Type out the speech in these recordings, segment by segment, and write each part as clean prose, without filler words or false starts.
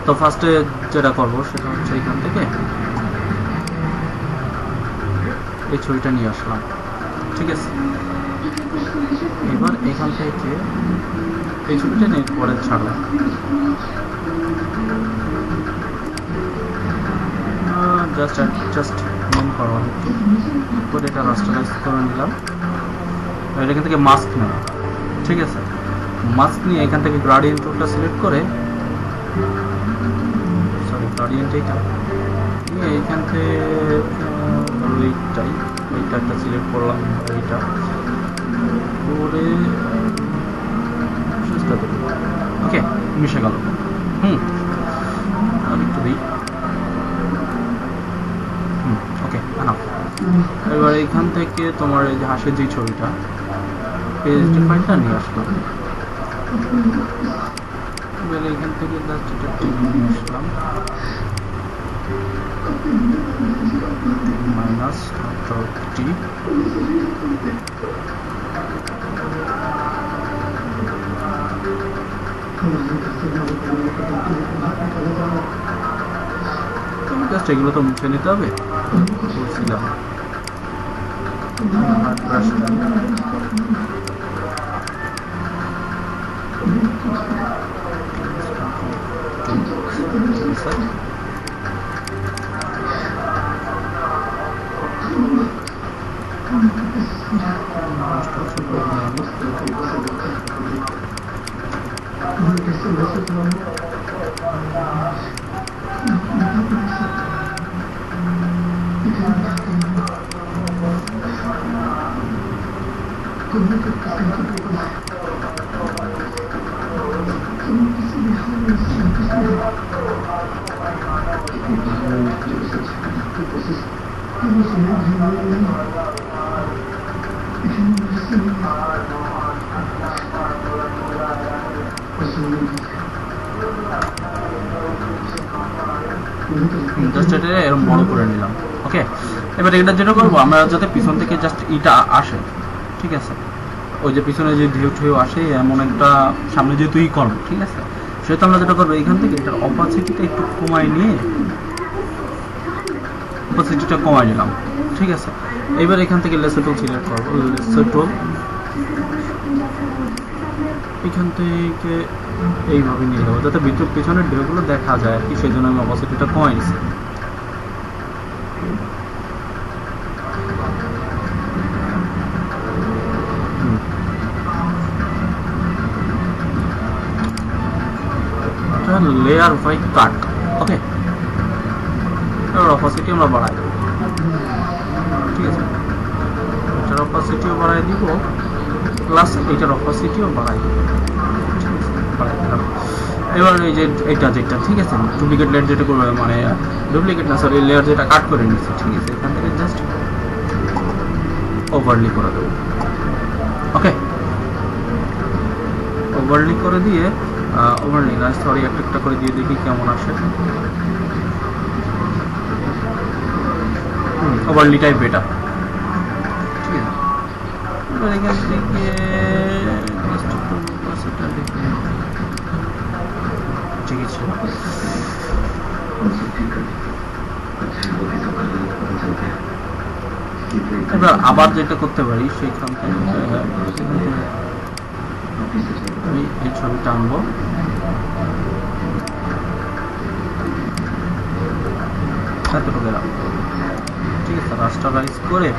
তো ফার্স্টে যেটা করবো সেটা হচ্ছে এখান থেকে এই ছবিটা নিয়ে আসলাম, ঠিক আছে। এবার এখান থেকে এই ছবিটা নিয়ে পরে ছাড়লাম, জাস্ট মেন করা পরে এটা রাস্টারাইজ করে নিলাম। এখান থেকে মাস্ক নেব, ঠিক আছে। মাস্ক নিয়ে এখান থেকে গ্রাডিয়েন্ট টুলটা সিলেক্ট করে, সরি গ্রাডিয়েন্ট এইটা নিয়ে এখান থেকে এইটা একটা সিলেক্ট করলাম, এইটা করে ওকে মিশে গেল। আমি একটু দিই, ওকে না। এবার এখান থেকে তোমার এই যে হাসির যে ছবিটা পেজটি ফাইলটা নিয়ে আসলাম, এবার এখান থেকে জাস্ট এটা নিয়ে আসলাম -.t জাস্ট এগুলো তো মুছে নিতে হবে বলছিলাম। জাস্ট এটা এরকম বড় করে নিলাম, ওকে। এবার এটা যেটা করবো আমরা যাতে পিছন থেকে জাস্ট ইটা আসে, ঠিক আছে। ওই যে পিছনে যে ঢেউ ঢেউ আসে এমন একটা সামনে যেহেতু ই করবো, ঠিক আছে। সেহেতু আমরা যেটা করবো এখান থেকে এটার অপাসিটিটা একটু কমায় নিয়ে অপাসিটিটা কমায় নিলাম, ঠিক আছে। এবার এখান থেকে লেসার টুল সিলেক্ট করবো, লেসার টুল এখান থেকে এইভাবে নিয়ে যাবো যাতে ভিতর পিছনের ঢেউগুলো দেখা যায় আর কি, সেই জন্য আমি অপাসিটিটা কমাই নিচ্ছি। লেয়ার বাই কাট, ওকে। এবার অপাসিটি আমরা বাড়াই দেবো, ঠিক আছে। এটার অপাসিটিও বাড়াই দিব, প্লাস এইটার অপাসিটিও বাড়াই দিব, ঠিক আছে, বাড়াই দিলাম। এবার এই যে এটা যেটা, ঠিক আছে, ডুপ্লিকেট লেয়ার যেটা করবে, মানে ডুপ্লিকেট না সরি লেয়ার যেটা কাট করে নিচ্ছে, ঠিক আছে। এখান থেকে জাস্ট ওভারলি করে দেবো, ওকে। ওভারলি করে দিয়ে ওভারলি না সরি একটা করে দিয়ে দেখি কেমন আসে। ওভারলি টাইপ এটা, ঠিক আছে। এবার এখান থেকে ঠিক আছে। এবার আবার যেটা করতে পারি সেইখান থেকে আমি এই ছবিটা আনবো, এতটুকু গেলাম, ঠিক আছে। রাস্টারাইজ করে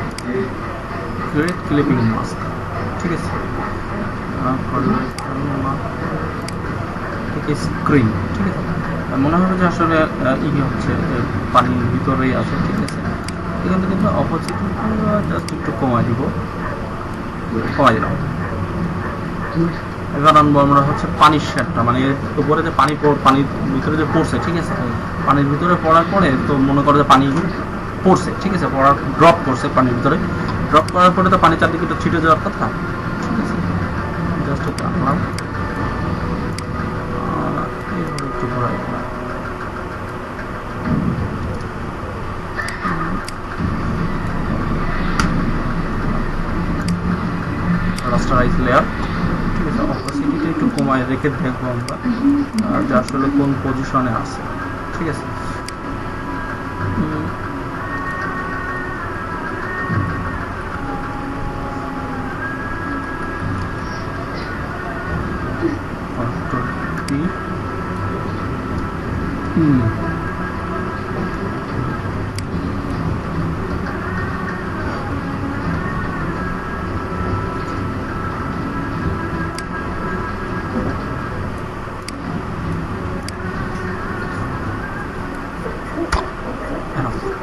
ক্রিয়েট ক্লিপিং মাস্ক, ঠিক আছে। স্ক্রিন, ঠিক আছে। মনে হবে যে আসলে হচ্ছে পানির ভিতরেই আছে, ঠিক আছে। এখান থেকে কিন্তু অপোজিট জাস্ট একটু কমাই দিব, কমাই দিলাম। এবার আনবো আমরা হচ্ছে পানির শেডটা, মানে উপরে যে পানির ভিতরে যে পড়ছে, ঠিক আছে। পানির ভিতরে পড়ার পরে তো মনে করো যে পানি পড়ছে, ঠিক আছে, পড়ার ড্রপ করছে পানির ভিতরে, ড্রপ করার পরে তো পানি চারদিকে একটু ছিটে যাওয়ার কথা, ঠিক আছে, জাস্ট টানলাম, এইভাবে একটু ঘোরাই দিলাম। রাস্টারাইজ লেয়ার, ঠিক আছে, অপাসিটিটা একটু কমায় রেখে দেখবো আমরা যে আসলে কোন পজিশনে আছে। ঠিক আছে,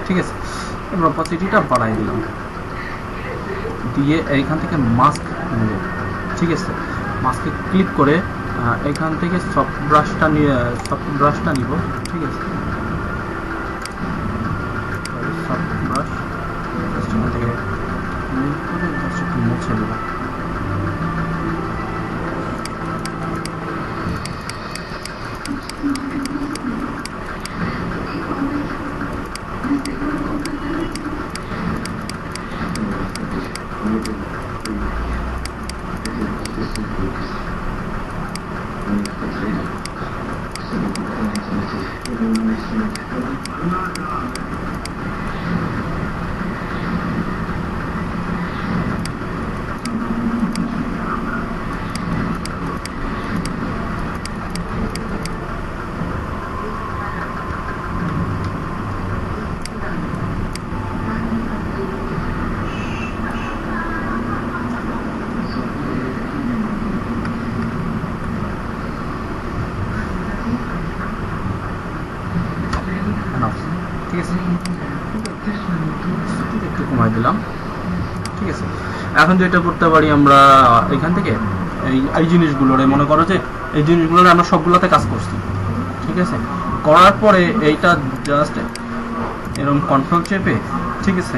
ঠিক আছে, এবার অপাসিটিটা বাড়াই দিলাম, দিয়ে এইখান থেকে মাস্ক নেব। ঠিক আছে, মাস্কে ক্লিক করে এখান থেকে সফট ব্রাশটা নিব। ঠিক আছে, সফট ব্রাশ এখান থেকে মুছে দেবো। ঠিক আছে, একটু কমাই দিলাম। ঠিক আছে, এখন যেটা করতে পারি আমরা এখান থেকে এই জিনিসগুলোরে মনে করো যে এই জিনিসগুলোরে আমরা সবগুলোতে কাজ করছি। ঠিক আছে, করার পরে এইটা জাস্ট এরকম কন্ট্রোল চেপে, ঠিক আছে,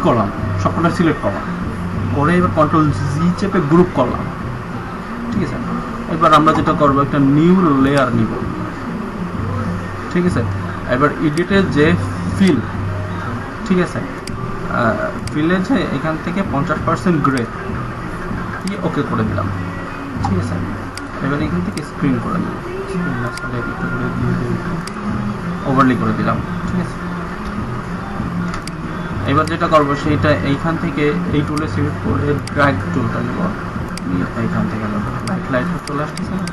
করলাম, সবকটা সিলেক্ট করলাম, করে এবার কন্ট্রোল জি চেপে গ্রুপ করলাম। ঠিক আছে, এবার আমরা যেটা করবো একটা নিউ লেয়ার নিব। ঠিক আছে, এবার এডিটের যে ফিল, ঠিক আছে, ফিলে যে এখান থেকে 50% গ্রে দিয়ে ওকে করে দিলাম। ঠিক আছে, এবার এখান থেকে স্ক্রিন করে দিলাম, ওভারলি করে দিলাম। ঠিক আছে, এবার যেটা করবো সেটা এইখান থেকে এই টুলে সিলেক্ট করে ড্র্যাগ টুলটা নেব, এইখান থেকে লাইট চলে আসতেছে না,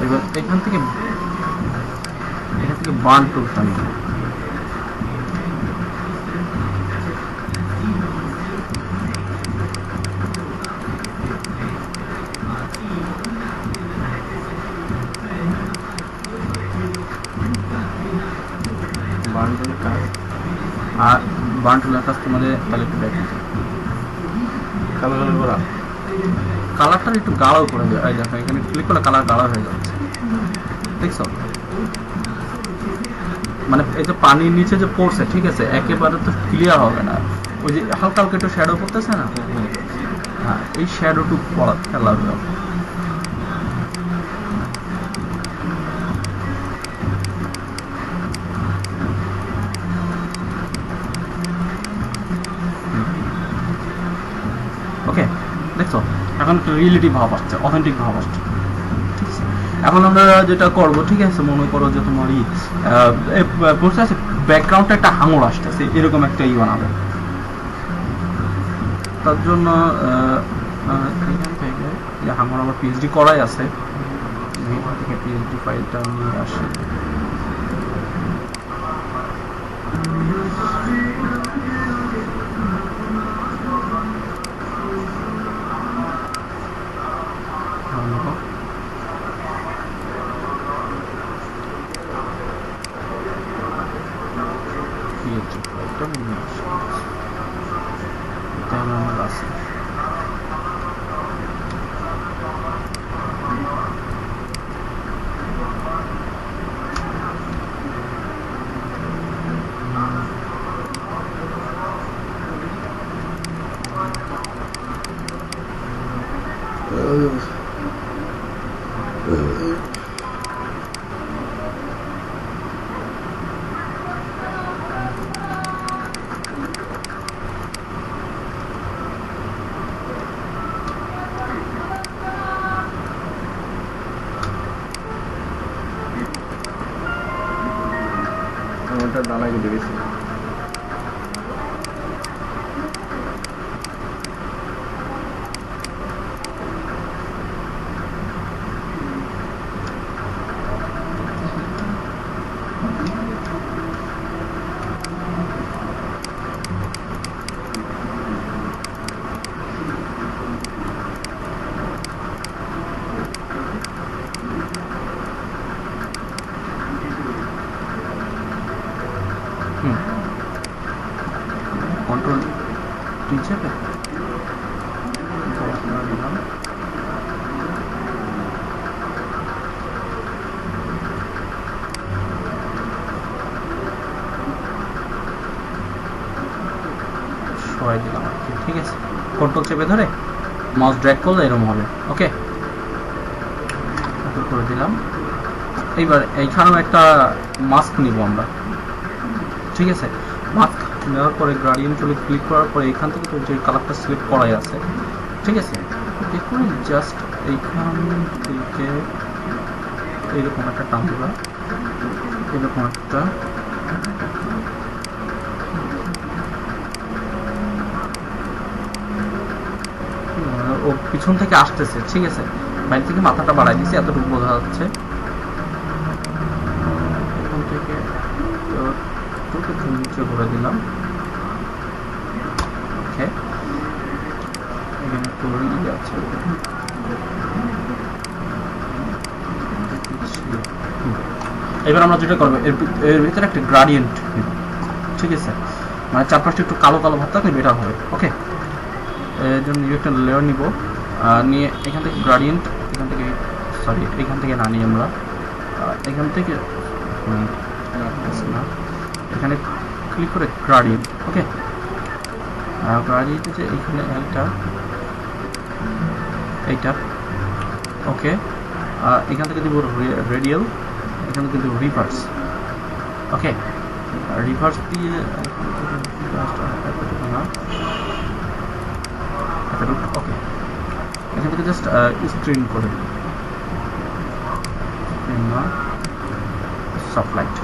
এবার এখান থেকে বার্ন টুলটা নিব। আর বার্ন টুলের কাজ তোমাদের তাহলে একটু দেখেন, কালারটা একটু গাঢ় করে দেয়। এই দেখো এখানে ক্লিক করলে কালার গাঢ় হয়ে যাচ্ছে, দেখছো? মানে এই যে পানির নিচে যে পড়ছে, ঠিক আছে, একেবারে তো ক্লিয়ার হবে না, ওই যে হালকা হালকা একটু শ্যাডো পড়তেছে না, হ্যাঁ, এই শ্যাডোটু পড়া খেলা হবে। ওকে, দেখছো এখন রিয়েলিটি ভাব আসছে, অথেন্টিক ভাব আসছে। ঠিক আছে, এখন আমরা যেটা করবো, ঠিক আছে, মনে করো যে তোমার প্রসেস ব্যাকগ্রাউন্ডে একটা হাঙর আসতেছে, এরকম একটা বানাবো। তার জন্য এখান থেকে যে হাঙর আমার পিএইচডি করাই আছে, এখান থেকে পিএইচডি ফাইলটা নিয়ে আসি। ডানা কেটে গেছে। কন্ট্রোল টি চেপে সরাই দিলাম আর কি, ঠিক আছে। কন্ট্রোল চেপে ধরে মাউস ড্র্যাগ করলে এরকম হবে। ওকে, করে দিলাম। এইবার এইখানেও একটা মাস্ক নিব আমরা, ঠিক আছে। মাস্ক নেওয়ার পরে গ্রাডিয়েন্ট চলে ক্লিক করার পরে এখান থেকে তো যে কালারটা সিলেক্ট করাই আছে, ঠিক আছে। দেখুন জাস্ট এইখান থেকে এইরকম একটা টান দিলাম, এরকম একটা ও পিছন থেকে আসতেছে, ঠিক আছে। বাইরে থেকে মাথাটা বাড়াই দিচ্ছে, এতটুকু বোঝা যাচ্ছে। এখান থেকে নিচে করে দিলাম। ওকে, এখানে একটু আছে। এবার আমরা যেটা করবো এর ভিতরে একটা গ্রাডিয়েন্ট, ঠিক আছে। মানে চারপাশটা একটু কালো কালো ভাব থাকলে বেটার হবে। ওকে, এর জন্য একটা লেয়ার নিব, নিয়ে এখান থেকে গ্রাডিয়েন্ট, এখান থেকে সরি এখান থেকে না নিয়ে আমরা এখান থেকে না, এখানে ক্লিক করে গ্রাডিয়েন্ট। ওকে, গ্রাডিয়েন্ট যে এখানে এইটা ওকে, এখান থেকে দিব রেডিয়াল, এখান থেকে দিব রিভার্স। ওকে, রিভার্স দিয়ে ওকে, এখান থেকে জাস্ট স্ক্রিন করে সফট লাইট।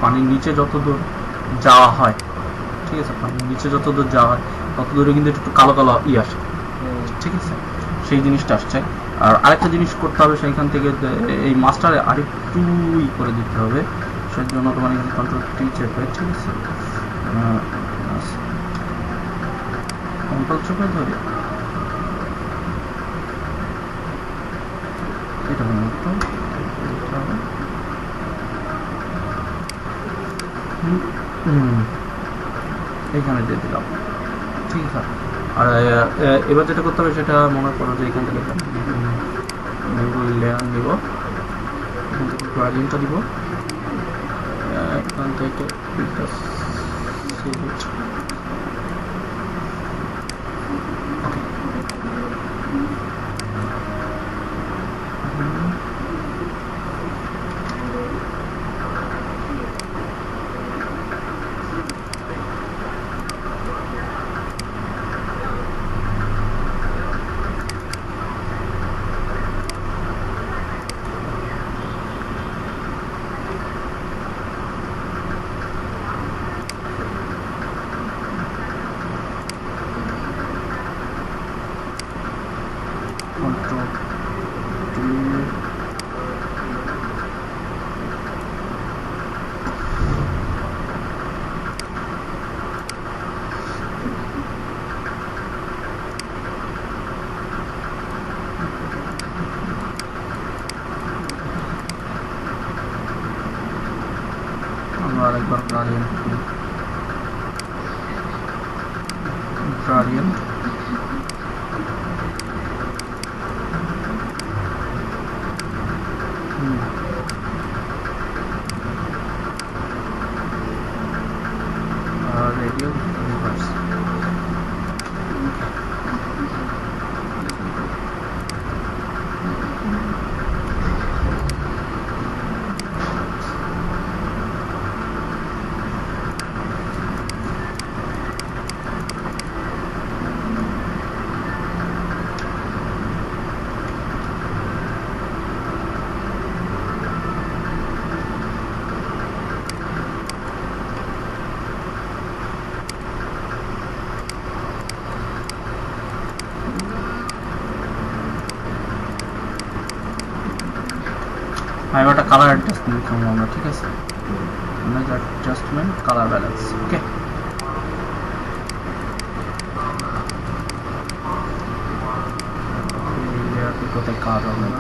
পানির নিচে যত দূর যাওয়া হয়, ঠিক আছে, পানির নিচে যত দূর যাওয়া হয় তত দূরে কিন্তু একটু কালো কালো আসে, ঠিক আছে। সেই জিনিসটা আসছে। আর আরেকটা জিনিস করতে হবে, সেইখান থেকে এই মাস্টারে আরেকটু করে দিতে হবে। সেই জন্য তোমার এখানে কন্ট্রোল টি চেপে, ঠিক আছে, কন্ট্রোল চেপে ধরে এটা এইখানে দিয়ে দিলাম, ঠিক আছে। আর এবার যেটা করতে হবে সেটা মনে করো যে এখান থেকে লেয়ার নিব, এখান থেকে গ্রাডিয়েন্টটা দিব, এখান থেকে আরেকবার গ্রাডিয়েন্ট রেডিয়াল আমি একটা কালার অ্যাডজাস্টমেন্ট করবো আমরা, ঠিক আছে? ইমেজ অ্যাডজাস্টমেন্ট, কালার ব্যালেন্স, ওকে। কোথায় কাজ হবে না,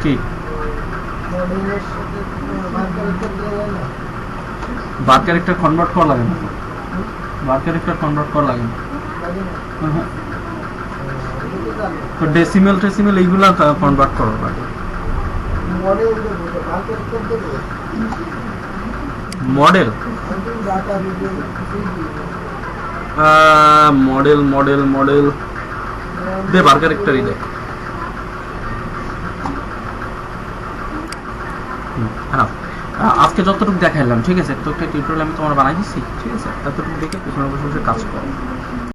কি বার ক্যারেক্টার কনভার্ট করা লাগে না, বার ক্যারেক্টার কনভার্ট করা লাগে না। হ্যাঁ, তো ডেসিমেল টেসিমেল এইগুলা কনভার্ট করা লাগে। মডেল মডেল মডেল মডেল দে, বার ক্যারেক্টারই দে। হ্যাঁ, আজকে যতটুকু দেখাইলাম, ঠিক আছে? তো একটা টিউটোরিয়াল আমি তোমার বানাই দিচ্ছি, ঠিক আছে? ততটুকু দেখে পিছনে বসে বসে কাজ করো।